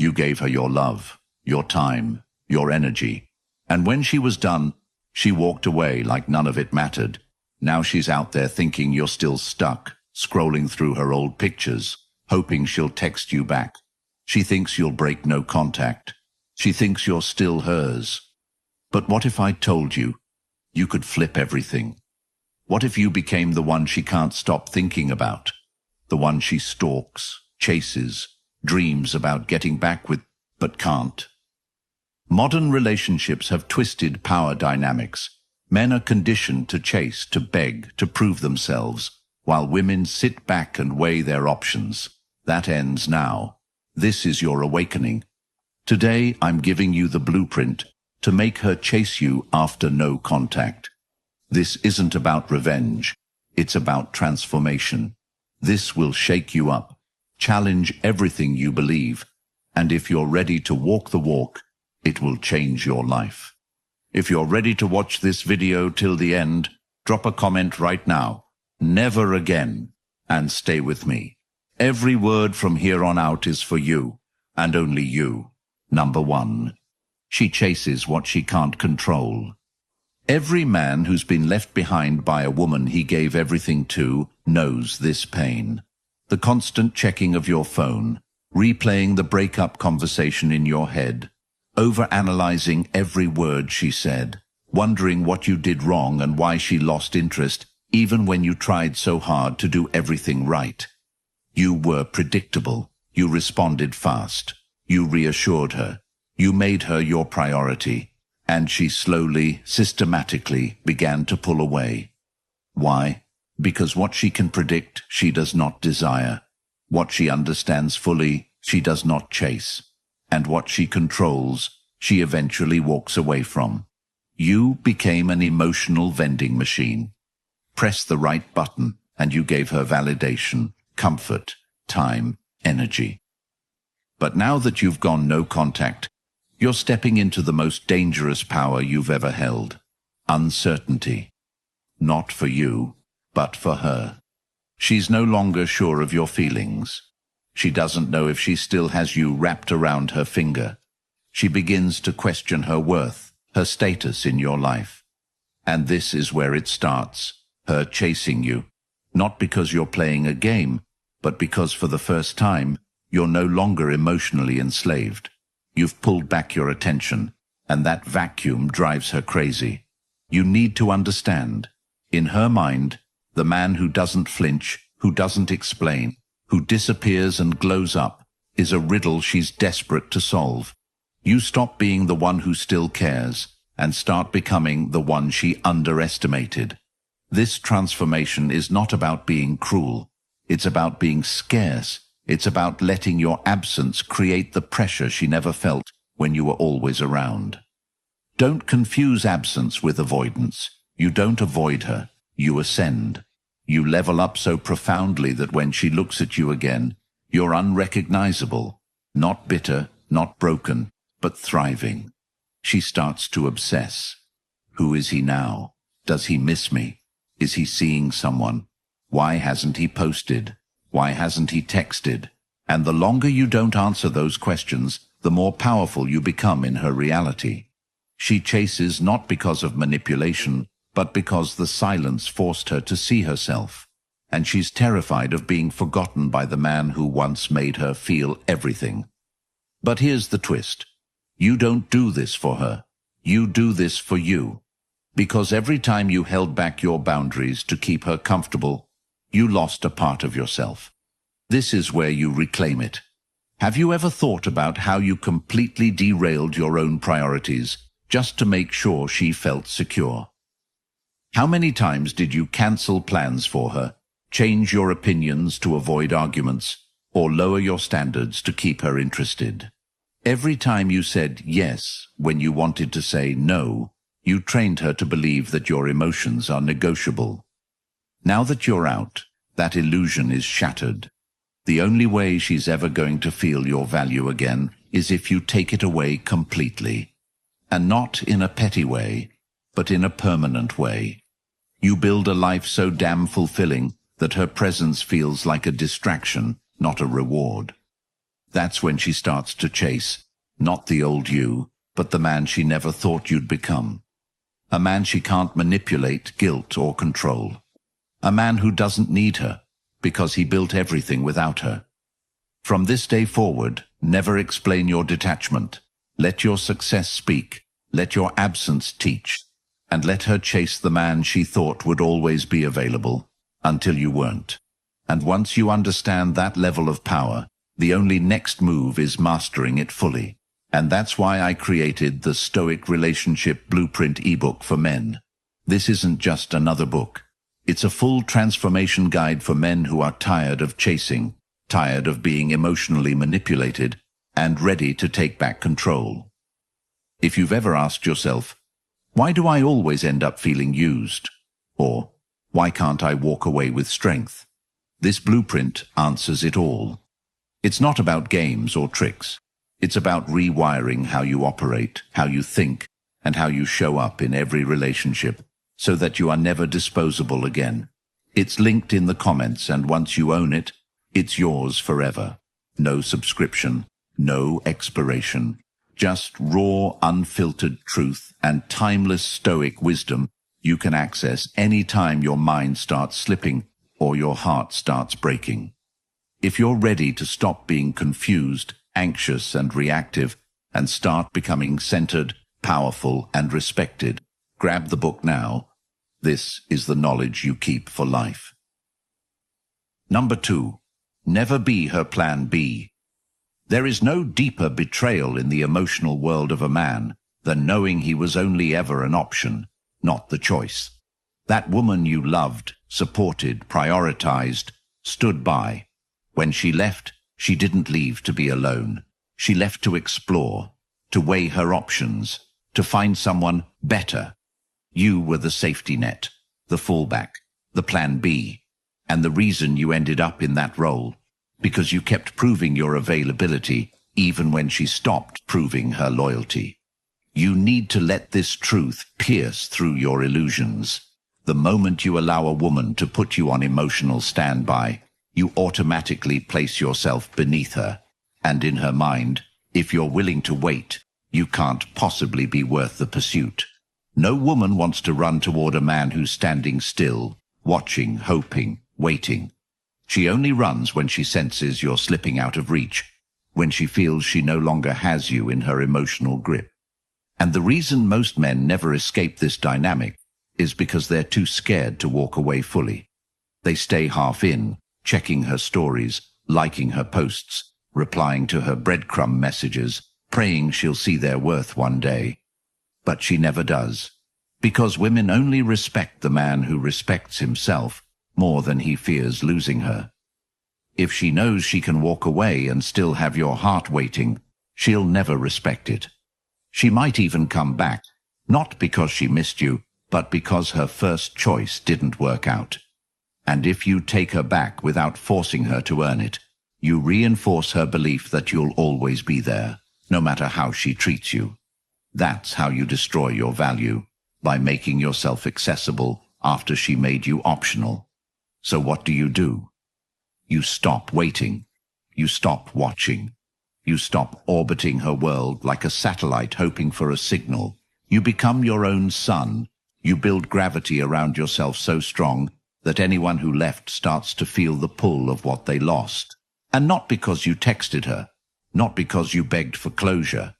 You gave her your love, your time, your energy. And when she was done, she walked away like none of it mattered. Now she's out there thinking you're still stuck, scrolling through her old pictures, hoping she'll text you back. She thinks you'll break no contact. She thinks you're still hers. But what if I told you could flip everything? What if you became the one she can't stop thinking about? The one she stalks, chases, dreams about getting back with, but can't. Modern relationships have twisted power dynamics. Men are conditioned to chase, to beg, to prove themselves, while women sit back and weigh their options. That ends now. This is your awakening. Today, I'm giving you the blueprint to make her chase you after no contact. This isn't about revenge. It's about transformation. This will shake you up, challenge everything you believe, and if you're ready to walk the walk, it will change your life. If you're ready to watch this video till the end, drop a comment right now. Never again, and stay with me. Every word from here on out is for you, and only you. Number 1. She chases what she can't control. Every man who's been left behind by a woman he gave everything to knows this pain. The constant checking of your phone, replaying the breakup conversation in your head, overanalyzing every word she said, wondering what you did wrong and why she lost interest, even when you tried so hard to do everything right. You were predictable. You responded fast. You reassured her. You made her your priority. And she slowly, systematically began to pull away. Why? Because what she can predict, she does not desire. What she understands fully, she does not chase. And what she controls, she eventually walks away from. You became an emotional vending machine. Press the right button, and you gave her validation, comfort, time, energy. But now that you've gone no contact, you're stepping into the most dangerous power you've ever held. Uncertainty. Not for you, but for her. She's no longer sure of your feelings. She doesn't know if she still has you wrapped around her finger. She begins to question her worth, her status in your life. And this is where it starts, her chasing you. Not because you're playing a game, but because for the first time, you're no longer emotionally enslaved. You've pulled back your attention, and that vacuum drives her crazy. You need to understand. In her mind, the man who doesn't flinch, who doesn't explain, who disappears and glows up, is a riddle she's desperate to solve. You stop being the one who still cares, and start becoming the one she underestimated. This transformation is not about being cruel. It's about being scarce. It's about letting your absence create the pressure she never felt when you were always around. Don't confuse absence with avoidance. You don't avoid her. You ascend. You level up so profoundly that when she looks at you again, you're unrecognizable. Not bitter, not broken, but thriving. She starts to obsess. Who is he now? Does he miss me? Is he seeing someone? Why hasn't he posted? Why hasn't he texted? And the longer you don't answer those questions, the more powerful you become in her reality. She chases not because of manipulation, but because the silence forced her to see herself. And she's terrified of being forgotten by the man who once made her feel everything. But here's the twist. You don't do this for her. You do this for you. Because every time you held back your boundaries to keep her comfortable, you lost a part of yourself. This is where you reclaim it. Have you ever thought about how you completely derailed your own priorities just to make sure she felt secure? How many times did you cancel plans for her, change your opinions to avoid arguments, or lower your standards to keep her interested? Every time you said yes when you wanted to say no, you trained her to believe that your emotions are negotiable. Now that you're out, that illusion is shattered. The only way she's ever going to feel your value again is if you take it away completely. And not in a petty way, but in a permanent way. You build a life so damn fulfilling that her presence feels like a distraction, not a reward. That's when she starts to chase, not the old you, but the man she never thought you'd become. A man she can't manipulate, guilt, or control. A man who doesn't need her, because he built everything without her. From this day forward, never explain your detachment. Let your success speak. Let your absence teach. And let her chase the man she thought would always be available, until you weren't. And once you understand that level of power, the only next move is mastering it fully. And that's why I created the Stoic Relationship Blueprint ebook for men. This isn't just another book. It's a full transformation guide for men who are tired of chasing, tired of being emotionally manipulated, and ready to take back control. If you've ever asked yourself, why do I always end up feeling used? Or, why can't I walk away with strength? This blueprint answers it all. It's not about games or tricks. It's about rewiring how you operate, how you think, and how you show up in every relationship, so that you are never disposable again. It's linked in the comments, and once you own it, it's yours forever. No subscription, no expiration, just raw, unfiltered truth and timeless Stoic wisdom you can access any time your mind starts slipping or your heart starts breaking. If you're ready to stop being confused, anxious, and reactive, and start becoming centered, powerful, and respected, grab the book now. This is the knowledge you keep for life. Number 2. Never be her plan B. There is no deeper betrayal in the emotional world of a man than knowing he was only ever an option, not the choice. That woman you loved, supported, prioritized, stood by. When she left, she didn't leave to be alone. She left to explore, to weigh her options, to find someone better. You were the safety net, the fallback, the plan B, and the reason you ended up in that role, because you kept proving your availability even when she stopped proving her loyalty. You need to let this truth pierce through your illusions. The moment you allow a woman to put you on emotional standby, you automatically place yourself beneath her, and in her mind, if you're willing to wait, you can't possibly be worth the pursuit. No woman wants to run toward a man who's standing still, watching, hoping, waiting. She only runs when she senses you're slipping out of reach, when she feels she no longer has you in her emotional grip. And the reason most men never escape this dynamic is because they're too scared to walk away fully. They stay half in, checking her stories, liking her posts, replying to her breadcrumb messages, praying she'll see their worth one day. But she never does, because women only respect the man who respects himself more than he fears losing her. If she knows she can walk away and still have your heart waiting, she'll never respect it. She might even come back, not because she missed you, but because her first choice didn't work out. And if you take her back without forcing her to earn it, you reinforce her belief that you'll always be there, no matter how she treats you. That's how you destroy your value, by making yourself accessible after she made you optional. So what do? You stop waiting. You stop watching. You stop orbiting her world like a satellite hoping for a signal. You become your own sun. You build gravity around yourself so strong that anyone who left starts to feel the pull of what they lost. And not because you texted her, not because you begged for closure,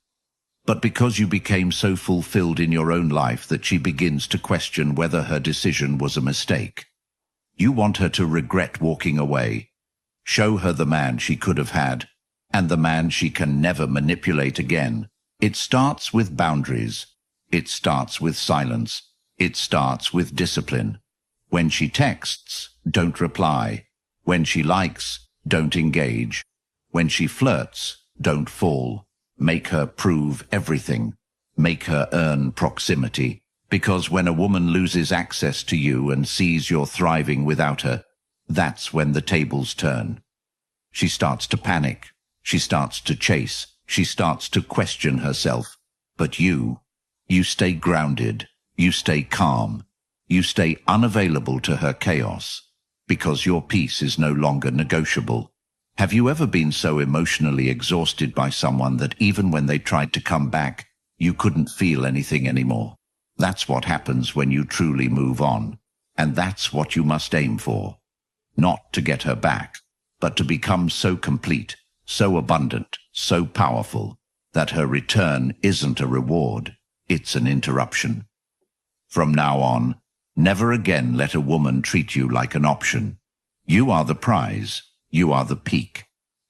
but because you became so fulfilled in your own life that she begins to question whether her decision was a mistake. You want her to regret walking away. Show her the man she could have had, and the man she can never manipulate again. It starts with boundaries. It starts with silence. It starts with discipline. When she texts, don't reply. When she likes, don't engage. When she flirts, don't fall. Make her prove everything. Make her earn proximity. Because when a woman loses access to you and sees you're thriving without her, that's when the tables turn. She starts to panic. She starts to chase. She starts to question herself. But you stay grounded. You stay calm. You stay unavailable to her chaos. Because your peace is no longer negotiable. Have you ever been so emotionally exhausted by someone that even when they tried to come back, you couldn't feel anything anymore? That's what happens when you truly move on. And that's what you must aim for. Not to get her back, but to become so complete, so abundant, so powerful, that her return isn't a reward, it's an interruption. From now on, never again let a woman treat you like an option. You are the prize, you are the peak.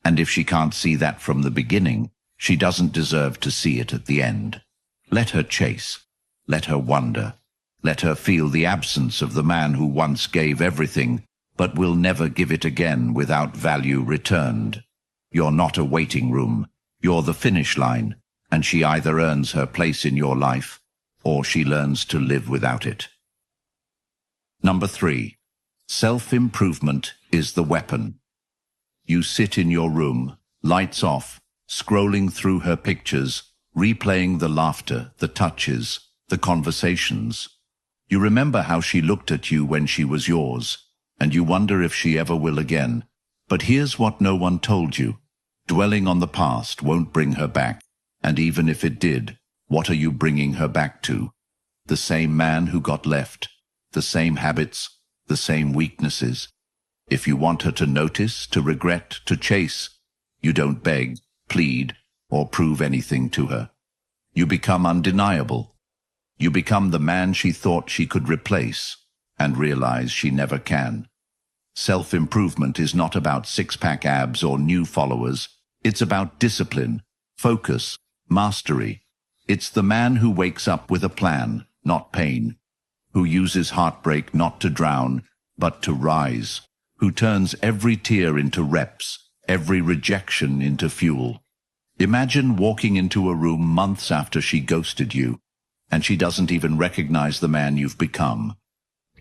And if she can't see that from the beginning, she doesn't deserve to see it at the end. Let her chase, let her wonder, let her feel the absence of the man who once gave everything, but will never give it again without value returned. You're not a waiting room, you're the finish line, and she either earns her place in your life, or she learns to live without it. Number 3. Self-improvement is the weapon. You sit in your room, lights off, scrolling through her pictures, replaying the laughter, the touches, the conversations. You remember how she looked at you when she was yours, and you wonder if she ever will again. But here's what no one told you. Dwelling on the past won't bring her back, and even if it did, what are you bringing her back to? The same man who got left, the same habits, the same weaknesses. If you want her to notice, to regret, to chase, you don't beg, plead, or prove anything to her. You become undeniable. You become the man she thought she could replace, and realize she never can. Self-improvement is not about six-pack abs or new followers. It's about discipline, focus, mastery. It's the man who wakes up with a plan, not pain, who uses heartbreak not to drown, but to rise, who turns every tear into reps, every rejection into fuel. Imagine walking into a room months after she ghosted you, and she doesn't even recognize the man you've become.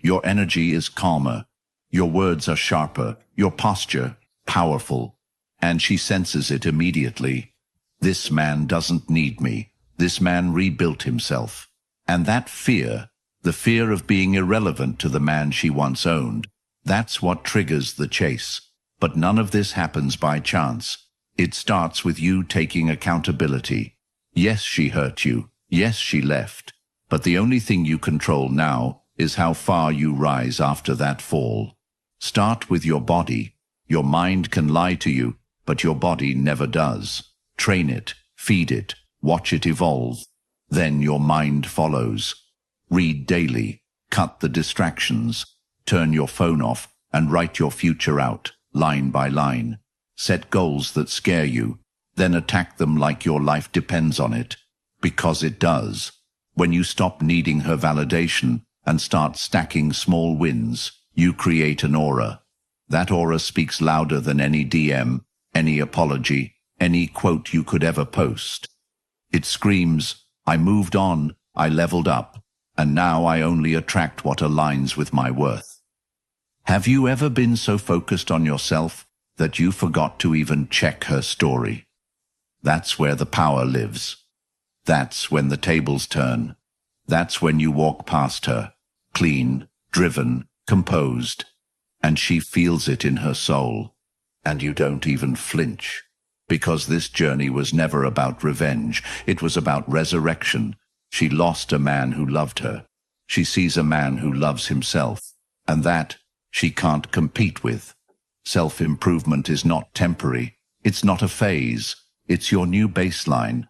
Your energy is calmer, your words are sharper, your posture powerful, and she senses it immediately. This man doesn't need me. This man rebuilt himself. And that fear, the fear of being irrelevant to the man she once owned, that's what triggers the chase. But none of this happens by chance. It starts with you taking accountability. Yes, she hurt you. Yes, she left. But the only thing you control now is how far you rise after that fall. Start with your body. Your mind can lie to you, but your body never does. Train it, feed it, watch it evolve. Then your mind follows. Read daily, cut the distractions, turn your phone off, and write your future out, line by line. Set goals that scare you, then attack them like your life depends on it. Because it does. When you stop needing her validation and start stacking small wins, you create an aura. That aura speaks louder than any DM, any apology, any quote you could ever post. It screams, I moved on, I leveled up, and now I only attract what aligns with my worth. Have you ever been so focused on yourself that you forgot to even check her story? That's where the power lives. That's when the tables turn. That's when you walk past her, clean, driven, composed, and she feels it in her soul, and you don't even flinch. Because this journey was never about revenge. It was about resurrection. She lost a man who loved her. She sees a man who loves himself, and that she can't compete with. Self-improvement is not temporary. It's not a phase. It's your new baseline.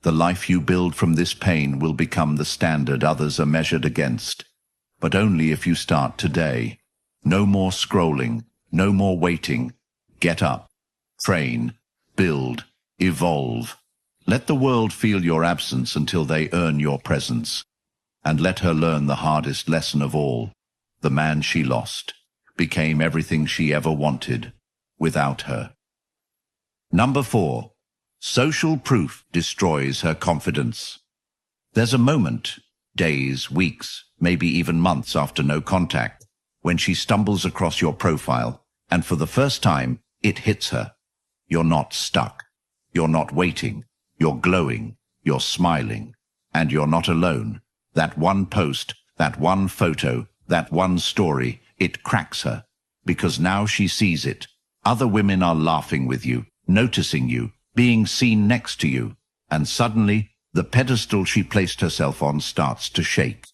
The life you build from this pain will become the standard others are measured against. But only if you start today. No more scrolling. No more waiting. Get up. Train. Build. Evolve. Let the world feel your absence until they earn your presence. And let her learn the hardest lesson of all. The man she lost became everything she ever wanted without her. Number 4. Social proof destroys her confidence. There's a moment, days, weeks, maybe even months after no contact, when she stumbles across your profile, and for the first time, it hits her. You're not stuck. You're not waiting. You're glowing. You're smiling. And you're not alone. That one post, that one photo, that one story, it cracks her. Because now she sees it. Other women are laughing with you, noticing you, being seen next to you, and suddenly the pedestal she placed herself on starts to shake.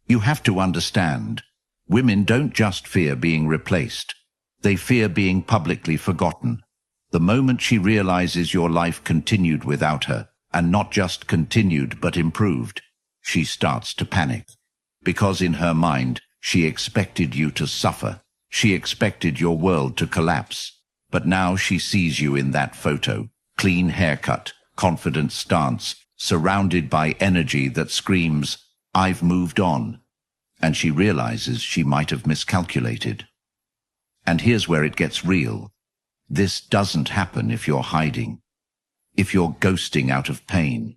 You have to understand, women don't just fear being replaced. They fear being publicly forgotten. The moment she realizes your life continued without her, and not just continued but improved, she starts to panic. Because in her mind, she expected you to suffer. She expected your world to collapse. But now she sees you in that photo, clean haircut, confident stance, surrounded by energy that screams, "I've moved on." And she realizes she might have miscalculated. And here's where it gets real. This doesn't happen if you're hiding, if you're ghosting out of pain,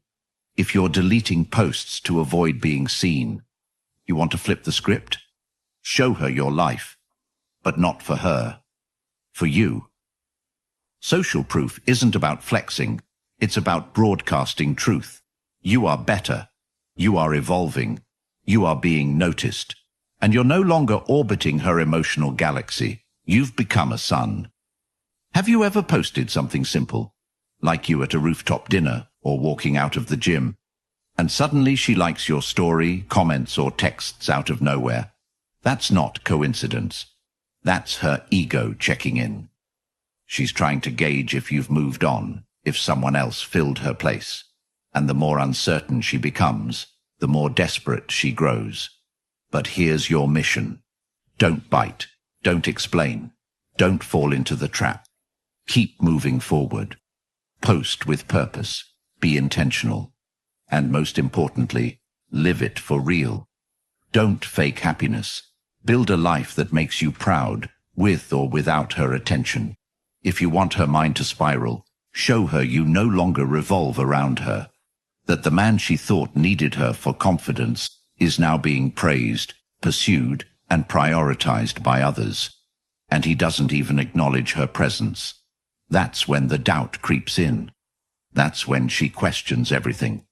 if you're deleting posts to avoid being seen. You want to flip the script? Show her your life, but not for her, for you. Social proof isn't about flexing, it's about broadcasting truth. You are better, you are evolving, you are being noticed, and you're no longer orbiting her emotional galaxy. You've become a sun. Have you ever posted something simple, like you at a rooftop dinner or walking out of the gym, and suddenly she likes your story, comments or texts out of nowhere? That's not coincidence. That's her ego checking in. She's trying to gauge if you've moved on, if someone else filled her place. And the more uncertain she becomes, the more desperate she grows. But here's your mission. Don't bite. Don't explain. Don't fall into the trap. Keep moving forward. Post with purpose. Be intentional. And most importantly, live it for real. Don't fake happiness. Build a life that makes you proud, with or without her attention. If you want her mind to spiral, show her you no longer revolve around her. That the man she thought needed her for confidence is now being praised, pursued, and prioritized by others. And he doesn't even acknowledge her presence. That's when the doubt creeps in. That's when she questions everything.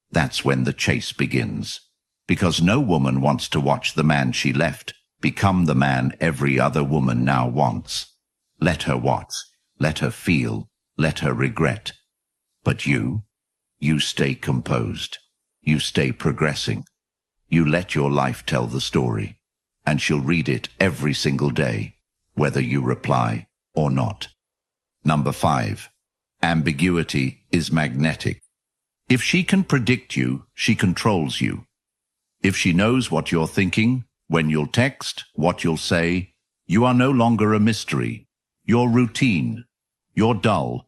That's when the chase begins. Because no woman wants to watch the man she left become the man every other woman now wants. Let her watch. Let her feel. Let her regret. But you stay composed. You stay progressing. You let your life tell the story. And she'll read it every single day, whether you reply or not. Number 5. Ambiguity is magnetic. If she can predict you, she controls you. If she knows what you're thinking, when you'll text, what you'll say, you are no longer a mystery. You're routine. You're dull.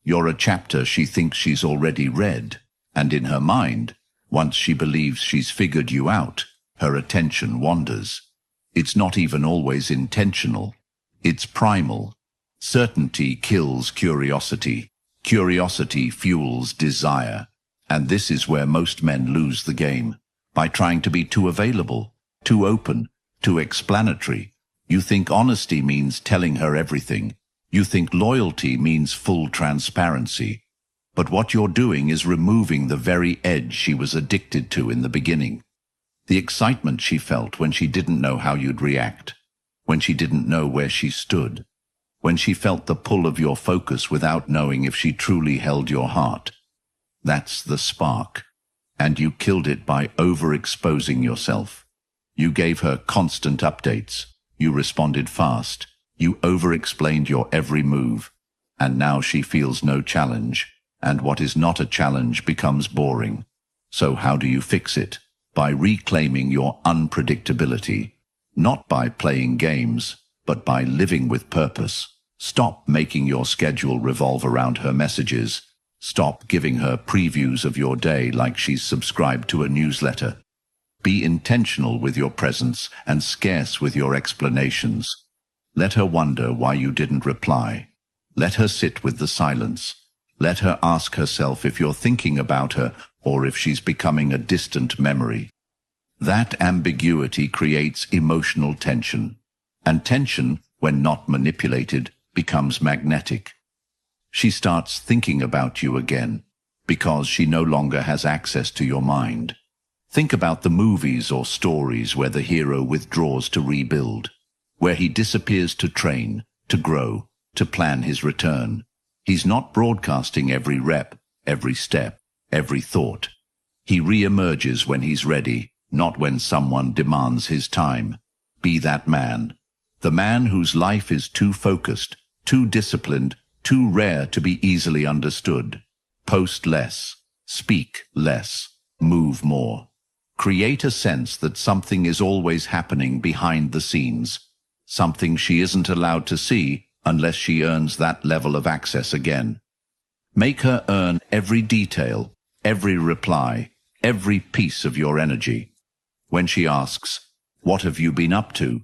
You're a chapter she thinks she's already read. And in her mind, once she believes she's figured you out, her attention wanders. It's not even always intentional. It's primal. Certainty kills curiosity. Curiosity fuels desire. And this is where most men lose the game. By trying to be too available, too open, too explanatory. You think honesty means telling her everything. You think loyalty means full transparency. But what you're doing is removing the very edge she was addicted to in the beginning. The excitement she felt when she didn't know how you'd react. When she didn't know where she stood. When she felt the pull of your focus without knowing if she truly held your heart. That's the spark. And you killed it by overexposing yourself. You gave her constant updates. You responded fast. You over-explained your every move. And now she feels no challenge. And what is not a challenge becomes boring. So how do you fix it? By reclaiming your unpredictability. Not by playing games, but by living with purpose. Stop making your schedule revolve around her messages. Stop giving her previews of your day like she's subscribed to a newsletter. Be intentional with your presence and scarce with your explanations. Let her wonder why you didn't reply. Let her sit with the silence. Let her ask herself if you're thinking about her or if she's becoming a distant memory. That ambiguity creates emotional tension. And tension, when not manipulated, becomes magnetic. She starts thinking about you again, because she no longer has access to your mind. Think about the movies or stories where the hero withdraws to rebuild, where he disappears to train, to grow, to plan his return. He's not broadcasting every rep, every step, every thought. He re-emerges when he's ready, not when someone demands his time. Be that man. The man whose life is too focused, too disciplined, too rare to be easily understood. Post less, speak less, move more. Create a sense that something is always happening behind the scenes, something she isn't allowed to see unless she earns that level of access again. Make her earn every detail, every reply, every piece of your energy. When she asks, "What have you been up to?"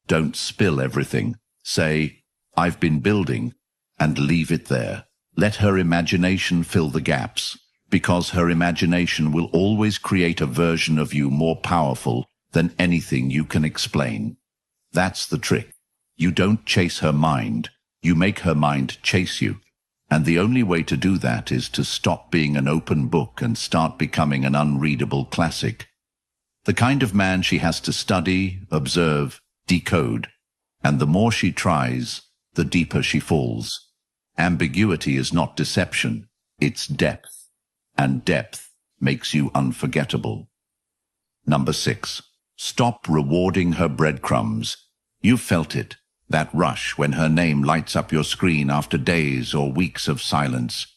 don't spill everything. Say, "I've been building," and leave it there. Let her imagination fill the gaps, because her imagination will always create a version of you more powerful than anything you can explain. That's the trick. You don't chase her mind, you make her mind chase you. And the only way to do that is to stop being an open book and start becoming an unreadable classic. The kind of man she has to study, observe, decode. And the more she tries, the deeper she falls. Ambiguity is not deception, it's depth. And depth makes you unforgettable. Number 6. Stop rewarding her breadcrumbs. You've felt it, that rush when her name lights up your screen after days or weeks of silence.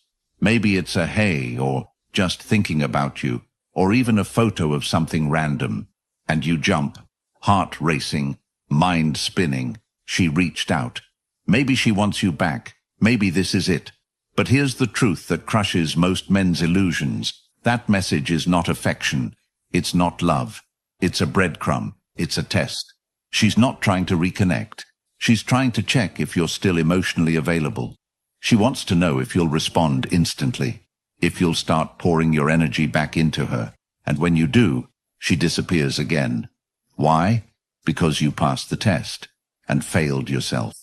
Maybe it's a hey, or just thinking about you, or even a photo of something random. And you jump, heart racing, mind spinning. She reached out. Maybe she wants you back. Maybe this is it. But here's the truth that crushes most men's illusions. That message is not affection. It's not love. It's a breadcrumb. It's a test. She's not trying to reconnect. She's trying to check if you're still emotionally available. She wants to know if you'll respond instantly, if you'll start pouring your energy back into her. And when you do, she disappears again. Why? Because you passed the test and failed yourself.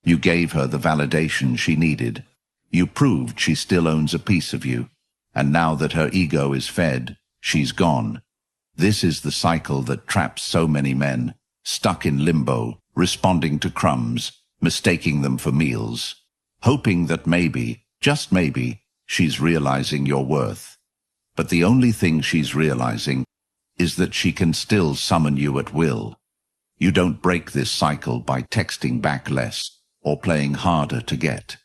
You gave her the validation she needed. You proved she still owns a piece of you. And now that her ego is fed, she's gone. This is the cycle that traps so many men, stuck in limbo, responding to crumbs, mistaking them for meals, hoping that maybe, just maybe, she's realizing your worth. But the only thing she's realizing is that she can still summon you at will. You don't break this cycle by texting back less or playing harder to get.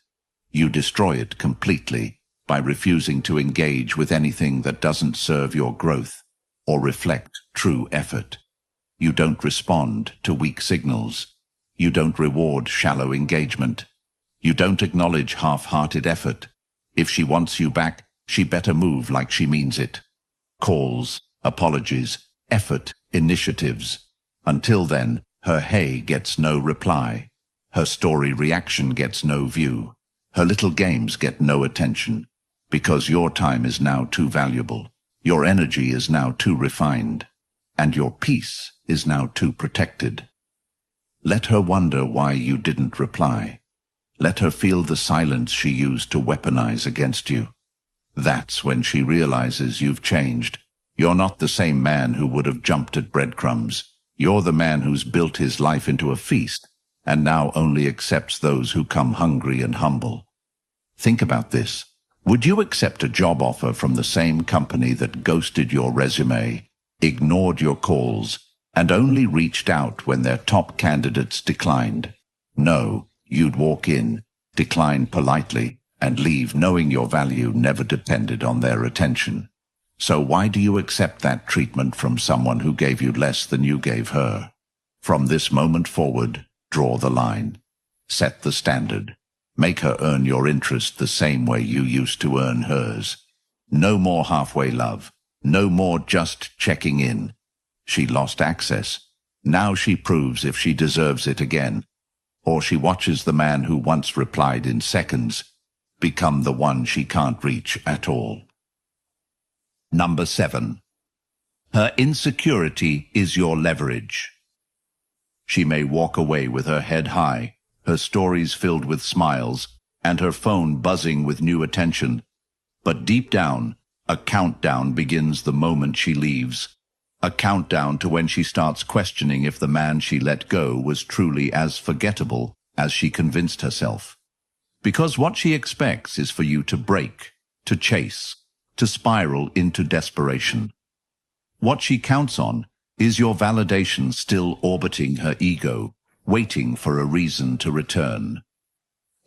You destroy it completely by refusing to engage with anything that doesn't serve your growth or reflect true effort. You don't respond to weak signals. You don't reward shallow engagement. You don't acknowledge half-hearted effort. If she wants you back, she better move like she means it. Calls, apologies, effort, initiatives. Until then, her hey gets no reply. Her story reaction gets no view. Her little games get no attention. Because your time is now too valuable. Your energy is now too refined. And your peace is now too protected. Let her wonder why you didn't reply. Let her feel the silence she used to weaponize against you. That's when she realizes you've changed. You're not the same man who would have jumped at breadcrumbs. You're the man who's built his life into a feast, and now only accepts those who come hungry and humble. Think about this. Would you accept a job offer from the same company that ghosted your resume, ignored your calls, and only reached out when their top candidates declined? No, you'd walk in, decline politely, and leave knowing your value never depended on their attention. So why do you accept that treatment from someone who gave you less than you gave her? From this moment forward, draw the line. Set the standard. Make her earn your interest the same way you used to earn hers. No more halfway love. No more just checking in. She lost access. Now she proves if she deserves it again. Or she watches the man who once replied in seconds become the one she can't reach at all. Number 7. Her insecurity is your leverage. She may walk away with her head high, her stories filled with smiles, and her phone buzzing with new attention. But deep down, a countdown begins the moment she leaves. A countdown to when she starts questioning if the man she let go was truly as forgettable as she convinced herself. Because what she expects is for you to break, to chase, to spiral into desperation. What she counts on is your validation still orbiting her ego, waiting for a reason to return.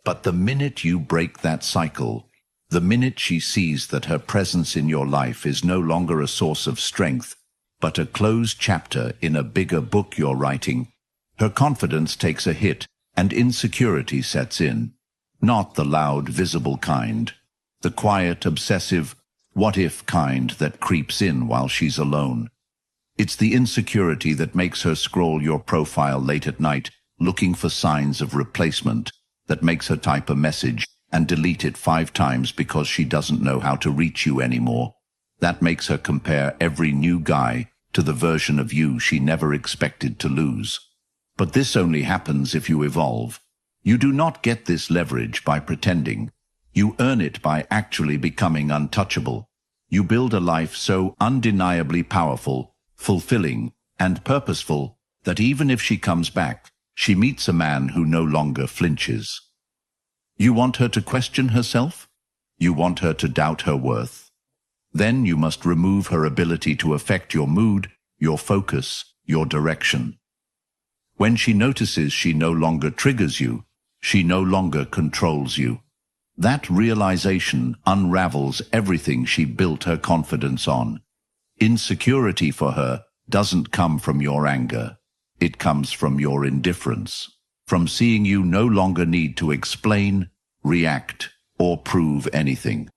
But the minute you break that cycle, the minute she sees that her presence in your life is no longer a source of strength, but a closed chapter in a bigger book you're writing, her confidence takes a hit and insecurity sets in. Not the loud, visible kind, the quiet, obsessive, what-if kind that creeps in while she's alone. It's the insecurity that makes her scroll your profile late at night, looking for signs of replacement, that makes her type a message and delete it 5 times because she doesn't know how to reach you anymore. That makes her compare every new guy to the version of you she never expected to lose. But this only happens if you evolve. You do not get this leverage by pretending. You earn it by actually becoming untouchable. You build a life so undeniably powerful, fulfilling, and purposeful that even if she comes back, she meets a man who no longer flinches. You want her to question herself? You want her to doubt her worth? Then you must remove her ability to affect your mood, your focus, your direction. When she notices she no longer triggers you, she no longer controls you. That realization unravels everything she built her confidence on. Insecurity for her doesn't come from your anger. It comes from your indifference, from seeing you no longer need to explain, react, or prove anything.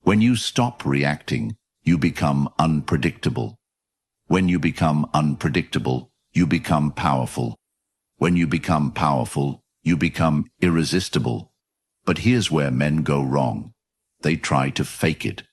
When you stop reacting, you become unpredictable. When you become unpredictable, you become powerful. When you become powerful, you become irresistible. But here's where men go wrong. They try to fake it.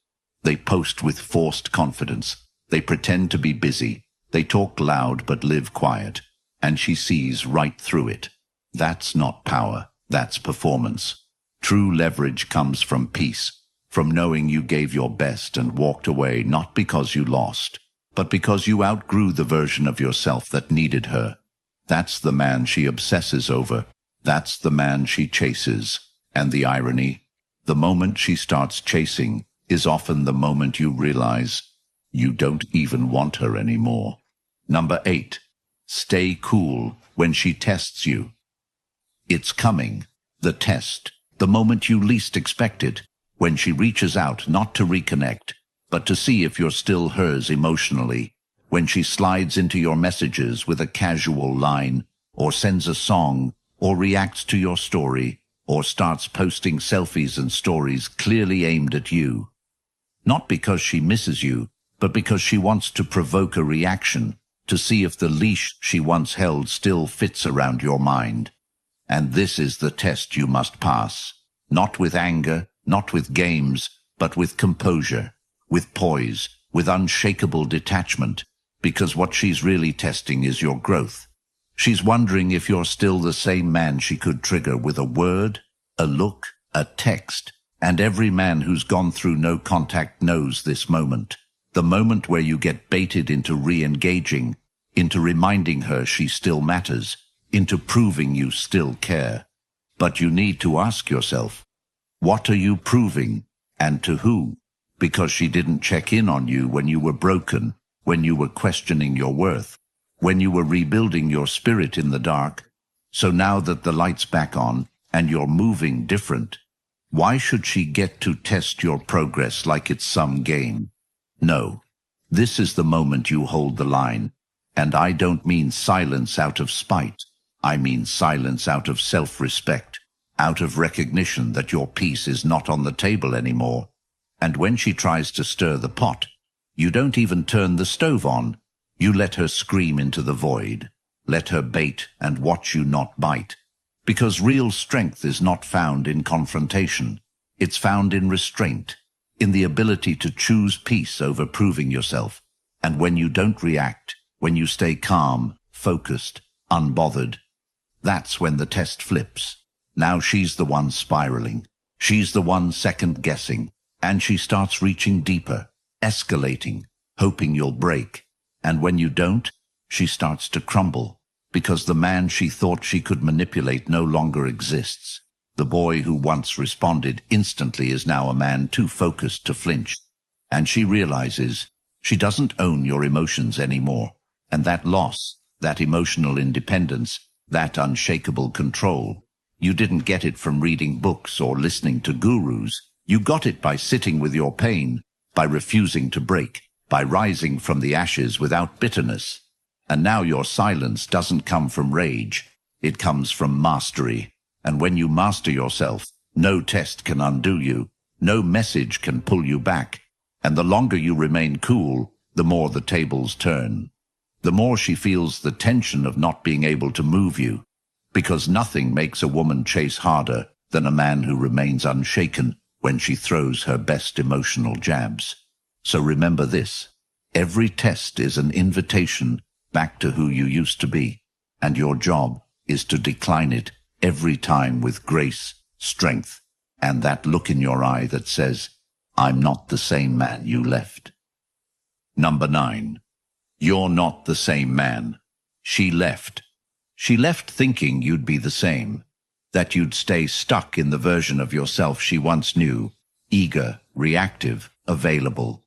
They post with forced confidence. They pretend to be busy. They talk loud but live quiet. And she sees right through it. That's not power. That's performance. True leverage comes from peace, from knowing you gave your best and walked away not because you lost, but because you outgrew the version of yourself that needed her. That's the man she obsesses over. That's the man she chases. And the irony, the moment she starts chasing is often the moment you realize you don't even want her anymore. Number 8. Stay cool when she tests you. It's coming, the test, the moment you least expect it, when she reaches out not to reconnect, but to see if you're still hers emotionally, when she slides into your messages with a casual line, or sends a song, or reacts to your story, or starts posting selfies and stories clearly aimed at you. Not because she misses you, but because she wants to provoke a reaction, to see if the leash she once held still fits around your mind. And this is the test you must pass. Not with anger, not with games, but with composure, with poise, with unshakable detachment, because what she's really testing is your growth. She's wondering if you're still the same man she could trigger with a word, a look, a text, and every man who's gone through no contact knows this moment. The moment where you get baited into re-engaging, into reminding her she still matters, into proving you still care. But you need to ask yourself, what are you proving, and to who? Because she didn't check in on you when you were broken, when you were questioning your worth, when you were rebuilding your spirit in the dark. So now that the light's back on, and you're moving different, why should she get to test your progress like it's some game? No, this is the moment you hold the line. And I don't mean silence out of spite. I mean silence out of self-respect, out of recognition that your peace is not on the table anymore. And when she tries to stir the pot, you don't even turn the stove on. You let her scream into the void. Let her bait and watch you not bite. Because real strength is not found in confrontation. It's found in restraint, in the ability to choose peace over proving yourself. And when you don't react, when you stay calm, focused, unbothered, that's when the test flips. Now she's the one spiraling. She's the one second-guessing. And she starts reaching deeper, escalating, hoping you'll break. And when you don't, she starts to crumble, because the man she thought she could manipulate no longer exists. The boy who once responded instantly is now a man too focused to flinch. And she realizes she doesn't own your emotions anymore. And that loss, that emotional independence, that unshakable control, you didn't get it from reading books or listening to gurus. You got it by sitting with your pain, by refusing to break, by rising from the ashes without bitterness. And now your silence doesn't come from rage. It comes from mastery. And when you master yourself, no test can undo you. No message can pull you back. And the longer you remain cool, the more the tables turn. The more she feels the tension of not being able to move you. Because nothing makes a woman chase harder than a man who remains unshaken when she throws her best emotional jabs. So remember this. Every test is an invitation back to who you used to be. And your job is to decline it every time with grace, strength, and that look in your eye that says, I'm not the same man you left. Number 9. You're not the same man. She left. She left thinking you'd be the same, that you'd stay stuck in the version of yourself she once knew, eager, reactive, available.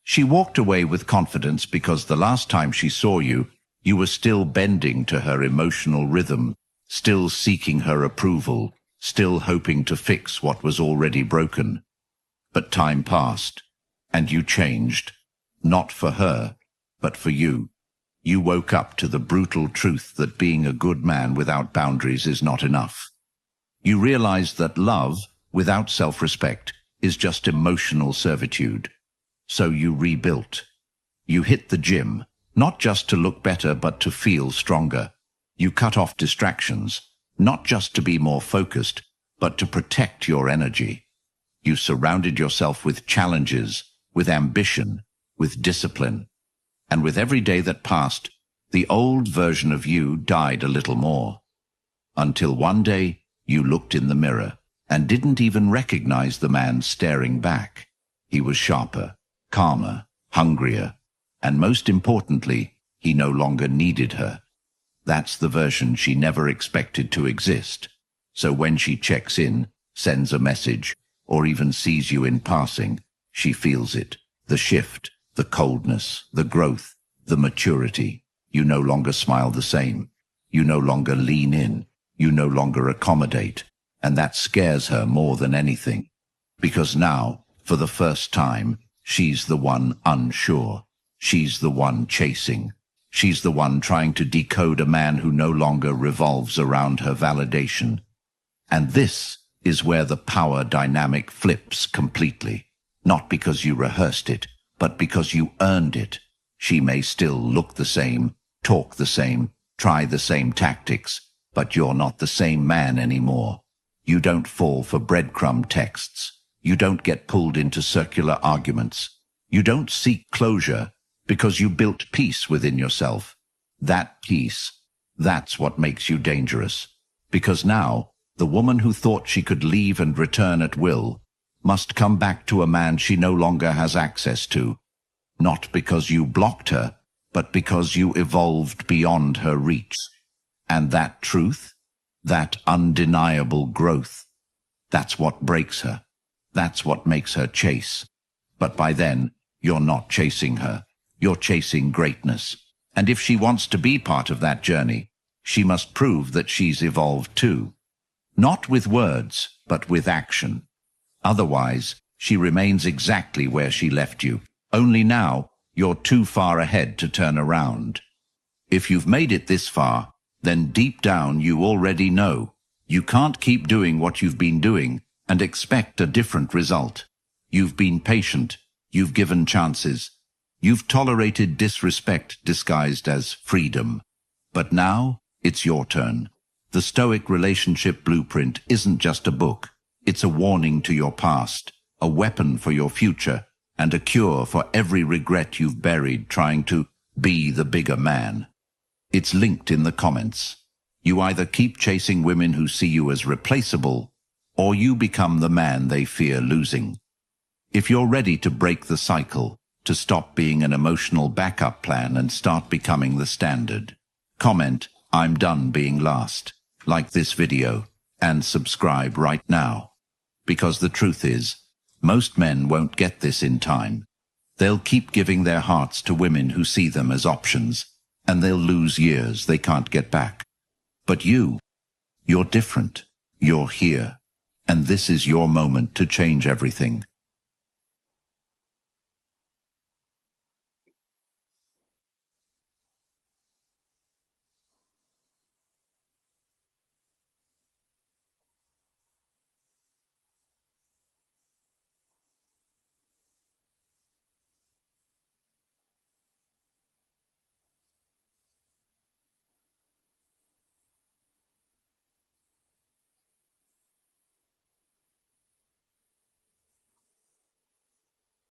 She walked away with confidence because the last time she saw you, you were still bending to her emotional rhythm, still seeking her approval, still hoping to fix what was already broken. But time passed, and you changed, not for her, but for you. You woke up to the brutal truth that being a good man without boundaries is not enough. You realized that love, without self-respect, is just emotional servitude. So you rebuilt. You hit the gym, not just to look better but to feel stronger. You cut off distractions, not just to be more focused, but to protect your energy. You surrounded yourself with challenges, with ambition, with discipline. And with every day that passed, the old version of you died a little more. Until one day, you looked in the mirror and didn't even recognize the man staring back. He was sharper, calmer, hungrier, and most importantly, he no longer needed her. That's the version she never expected to exist. So when she checks in, sends a message, or even sees you in passing, she feels it. The shift, the coldness, the growth, the maturity. You no longer smile the same. You no longer lean in. You no longer accommodate. And that scares her more than anything. Because now, for the first time, she's the one unsure. She's the one chasing. She's the one trying to decode a man who no longer revolves around her validation. And this is where the power dynamic flips completely. Not because you rehearsed it, but because you earned it. She may still look the same, talk the same, try the same tactics, but you're not the same man anymore. You don't fall for breadcrumb texts. You don't get pulled into circular arguments. You don't seek closure because you built peace within yourself. That peace, that's what makes you dangerous. Because now, the woman who thought she could leave and return at will must come back to a man she no longer has access to. Not because you blocked her, but because you evolved beyond her reach. And that truth, that undeniable growth, that's what breaks her. That's what makes her chase. But by then, you're not chasing her. You're chasing greatness. And if she wants to be part of that journey, she must prove that she's evolved too. Not with words, but with action. Otherwise, she remains exactly where she left you. Only now, you're too far ahead to turn around. If you've made it this far, then deep down you already know. You can't keep doing what you've been doing and expect a different result. You've been patient. You've given chances. You've tolerated disrespect disguised as freedom. But now, it's your turn. The Stoic relationship blueprint isn't just a book. It's a warning to your past, a weapon for your future, and a cure for every regret you've buried trying to be the bigger man. It's linked in the comments. You either keep chasing women who see you as replaceable, or you become the man they fear losing. If you're ready to break the cycle, to stop being an emotional backup plan and start becoming the standard, comment, I'm done being last. Like this video, and subscribe right now. Because the truth is, most men won't get this in time. They'll keep giving their hearts to women who see them as options, and they'll lose years they can't get back. But you're different. You're here. And this is your moment to change everything.